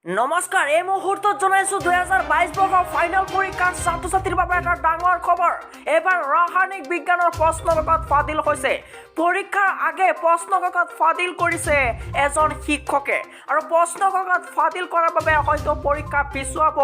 নমস্কাৰ এই মুহূৰ্তত জনাইছো 2022 বৰ্ষৰ ফাইনেল পৰীক্ষাৰ ছাত্ৰ-ছাত্ৰীৰ বাবে এটা ডাঙৰ খবৰ এবাৰ ৰাসায়নিক বিজ্ঞানৰ প্ৰশ্নকাকত ফাদিল হৈছে পৰীক্ষাৰ আগে প্ৰশ্নকাকত ফাদিল কৰিছে এজন শিক্ষকে আৰু প্ৰশ্নকাকত ফাদিল কৰাৰ বাবে হয়তো পৰীক্ষা পিছুৱাব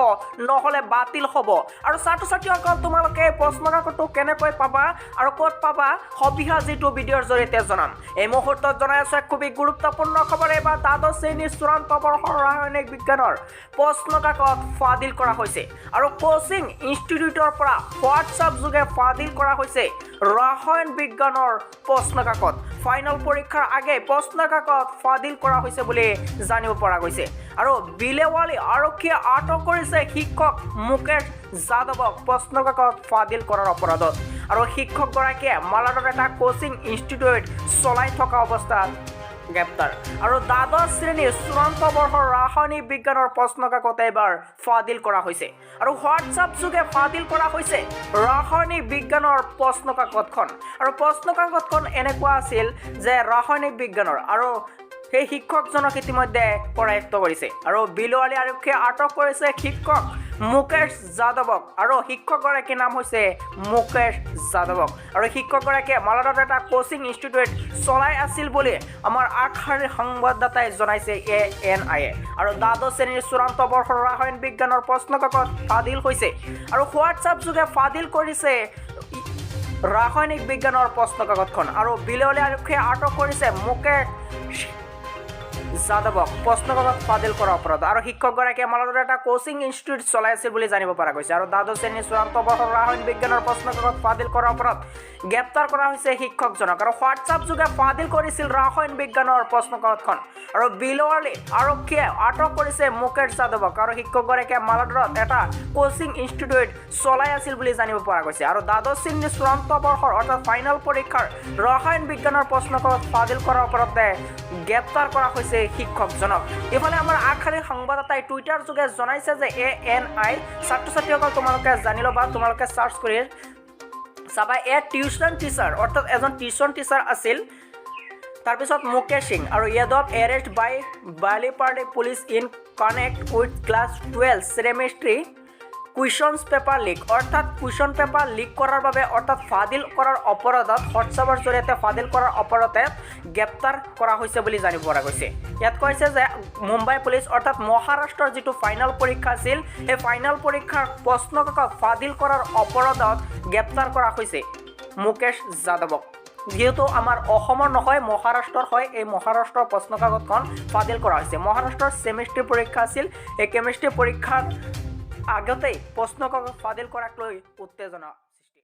নহলে বাতিল হ'ব আৰু ছাত্ৰ-ছাত্ৰীসকল তোমালোকে প্ৰশ্নকাকতটো কেনেকৈ পাবা আৰু ক'ত পাবা সবিহা যেটো ভিডিঅ'ৰ জৰিয়তে জনাম এই মুহূৰ্তত জনাই আছো খুবই গুৰুত্বপূৰ্ণ খবৰ এবাৰ দ্বাদশ শ্ৰেণীৰ চূড়ান্ত বৰ্ষৰ ৰাসায়নিক বিজ্ঞানৰ প্ৰশ্নকাকত ফাদিল কৰা হৈছে আৰু কোচিং ইনষ্টিটিউটৰ পৰা হোৱাটছআপ যোগে ফাদিল কৰা হৈছে ৰাসায়ন বিজ্ঞানৰ প্ৰশ্নকাকত ফাইনেল পৰীক্ষাৰ আগে প্ৰশ্নকাকত ফাদিল কৰা হৈছে বুলি জানিব পৰা গৈছে আৰু বিলেৱালী আৰক্ষীয়ে আটক কৰিছে শিক্ষক মুকেশ যাদৱক প্ৰশ্নকাকত ফাদিল কৰাৰ অপৰাধত আৰু শিক্ষকগৰাকীয়ে মালাডৰ এটা কোচিং ইনষ্টিটিউট চলাই থকা অৱস্থাত গ্ৰেপ্তাৰ আৰু দ্বাদশ শ্ৰেণীৰ চূড়ান্ত বৰ্ষৰ ৰাসায়নিক বিজ্ঞানৰ প্ৰশ্নকাকত এবাৰ ফাদিল কৰা হৈছে আৰু হোৱাটছআপ যোগে ফাদিল কৰা হৈছে ৰাসায়নিক বিজ্ঞানৰ প্ৰশ্নকাকতখন আৰু প্ৰশ্নকাকতখন এনেকুৱা আছিল যে ৰাসায়নিক বিজ্ঞানৰ আৰু সেই শিক্ষকজনক ইতিমধ্যে কৰায়ত্ব কৰিছে আৰু বিলেৱালী আৰক্ষীয়ে আটক কৰিছে শিক্ষক মুকেশ যাদৱক আৰু শিক্ষকগৰাকীৰ নাম হৈছে মুকেশ যাদৱক আৰু শিক্ষকগৰাকীয়ে মালাডত এটা কোচিং ইনষ্টিটিউট চলাই আছিল বুলি আমাৰ আগশাৰীৰ সংবাদদাতাই জনাইছে ANI আৰু দ্বাদশ শ্ৰেণীৰ চূড়ান্ত বৰ্ষৰ ৰাসায়ন বিজ্ঞানৰ প্ৰশ্নকাকত ফাদিল হৈছে আৰু হোৱাটছআপ যোগে ফাদিল কৰিছে ৰাসায়নিক বিজ্ঞানৰ প্ৰশ্নকাকতখন আৰু বিলেৱালী আৰক্ষীয়ে আটক কৰিছে মুকেশ যাদৱক প্ৰশ্নকাকত ফাদিল কৰা অপৰাধ আৰু শিক্ষকগৰাকীয়ে মালাডৰ এটা কোচিং ইনষ্টিটিউট চলাই আছিল বুলি জানিব পৰা গৈছে আৰু দ্বাদশ শ্ৰেণীৰ চূড়ান্ত বৰ্ষৰ ৰাসায়ন বিজ্ঞানৰ প্ৰশ্নকাকত ফাদিল কৰা অপৰাধ গ্ৰেপ্তাৰ কৰা হৈছে শিক্ষকজনক আৰু হোৱাটছআপ যোগে ফাদিল কৰিছিল ৰাসায়ন বিজ্ঞানৰ প্ৰশ্নকাকতখন আৰু বিলেৱালী আৰক্ষীয়ে আটক কৰিছে মুকেশ যাদৱক আৰু শিক্ষকগৰাকীয়ে মালাডৰত এটা কোচিং ইনষ্টিটিউট চলাই আছিল বুলি জানিব পৰা গৈছে আৰু দ্বাদশ শ্ৰেণীৰ চূড়ান্ত বৰ্ষৰ অৰ্থাৎ ফাইনেল পৰীক্ষাৰ ৰাসায়ন বিজ্ঞানৰ প্ৰশ্নকাকত ফাদিল কৰাৰ অপৰাধে গ্ৰেপ্তাৰ কৰা হৈছে শিক্ষকজনক ইফালে আমাৰ আগশাৰীৰ সংবাদদাতাই টুইটাৰ যোগে জনাইছে যে ANI ছাত্ৰ-ছাত্ৰীসকল তোমালোকে জানি ল'বা তোমালোকে চাৰ্চ কৰি চাবা টিউশ্যন টিচাৰ অৰ্থাৎ এজন টিউশ্যন টিচাৰ আছিল তাৰপিছত মুকেশ সিং আৰু য়াদৱ এৰেষ্ট বাই বালিপাৰ্ডি police in connect with class 12 chemistry questions paper leak অৰ্থাৎ কুৱেশ্যন পেপাৰ লিক কৰাৰ বাবে অৰ্থাৎ ফাদিল কৰাৰ অপৰাধত হোৱাটছআপৰ জৰিয়তে ফাদিল কৰাৰ অপৰাধতে গ্ৰেপ্তাৰ কৰা হৈছে বুলি জানিব পৰা গৈছে ইয়াত কৈছে যে মুম্বাই পুলিচ অৰ্থাৎ মহাৰাষ্ট্ৰৰ যিটো ফাইনেল পৰীক্ষা আছিল সেই ফাইনেল পৰীক্ষাৰ প্ৰশ্নকাকত ফাদিল কৰাৰ অপৰাধত গ্ৰেপ্তাৰ কৰা হৈছে মুকেশ যাদৱক যেহেতু আমাৰ অসমৰ নহয় মহাৰাষ্ট্ৰৰ হয় এই মহাৰাষ্ট্ৰৰ প্ৰশ্নকাকতখন ফাদিল কৰা হৈছে মহাৰাষ্ট্ৰৰ ছেমিষ্ট্ৰি পৰীক্ষা আছিল এই কেমিষ্ট্ৰি পৰীক্ষাৰ আগতেই প্ৰশ্নকাকত ফাদিল কৰাক লৈ উত্তেজনা